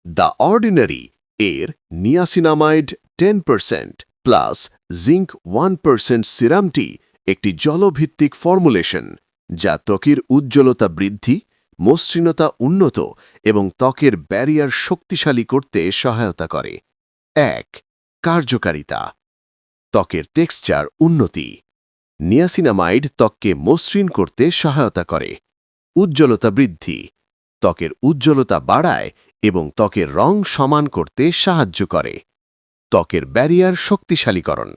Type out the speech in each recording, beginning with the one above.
The ordinary এর niacinamide 10% plus zinc 1% সিরামটি একটি জলভিত্তিক formulation যা ত্বকের উজ্জ্বলতা বৃদ্ধি, মসৃণতা উন্নত এবং ত্বকের ব্যারিয়ার শক্তিশালী করতে সহায়তা করে। ১. কার্যকারিতা। ত্বকের টেক্সচার উন্নতি। নিয়াসিনামাইড ত্বককে মসৃণ করতে সহায়তা করে। উজ্জ্বলতা বৃদ্ধি। ত্বকের উজ্জ্বলতা বাড়ায় এবং ত্বকের রং সমান করতে সাহায্য করে। ত্বকের ব্যারিয়ার শক্তিশালীকরণ।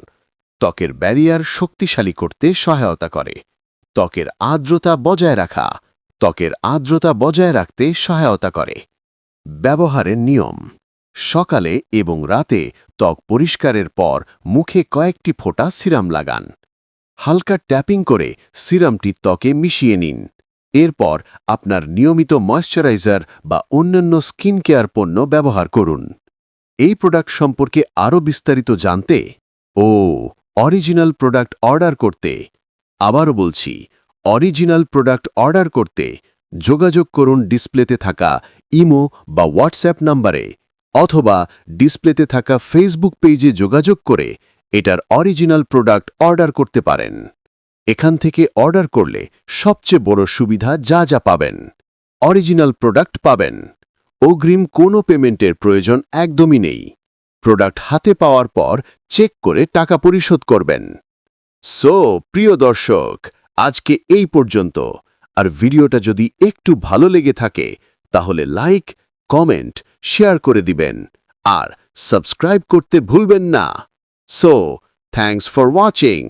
ত্বকের ব্যারিয়ার শক্তিশালী করতে সহায়তা করে। ত্বকের আর্দ্রতা বজায় রাখা। ত্বকের আর্দ্রতা বজায় রাখতে সহায়তা করে। ব্যবহারের নিয়ম। সকালে এবং রাতে ত্বক পরিষ্কারের পর মুখে কয়েকটি ফোঁটা সিরাম লাগান। হালকা ট্যাপিং করে সিরামটি ত্বকে মিশিয়ে নিন। এরপর আপনার নিয়মিত ময়শ্চারাইজার বা অন্যান্য স্কিন কেয়ার পণ্য ব্যবহার করুন। এই প্রোডাক্ট সম্পর্কে আরও বিস্তারিত জানতে অরিজিনাল প্রোডাক্ট অর্ডার করতে, আবারও বলছি, অরিজিনাল প্রোডাক্ট অর্ডার করতে যোগাযোগ করুন ডিসপ্লেতে থাকা ইমো বা হোয়াটসঅ্যাপ নম্বরে, অথবা ডিসপ্লেতে থাকা ফেসবুক পেজে যোগাযোগ করে এটার অরিজিনাল প্রোডাক্ট অর্ডার করতে পারেন। এখান থেকে অর্ডার করলে সবচেয়ে বড় সুবিধা যা পাবেন, অরিজিনাল প্রোডাক্ট পাবেন। অগ্রিম কোনো পেমেন্টের প্রয়োজন একদমই নেই। প্রোডাক্ট হাতে পাওয়ার পর চেক করে টাকা পরিশোধ করবেন। প্রিয় দর্শক, আজকে এই পর্যন্ত। আর ভিডিওটা যদি একটু ভালো লেগে থাকে তাহলে লাইক, কমেন্ট, শেয়ার করে দিবেন আর সাবস্ক্রাইব করতে ভুলবেন না। Thanks for watching.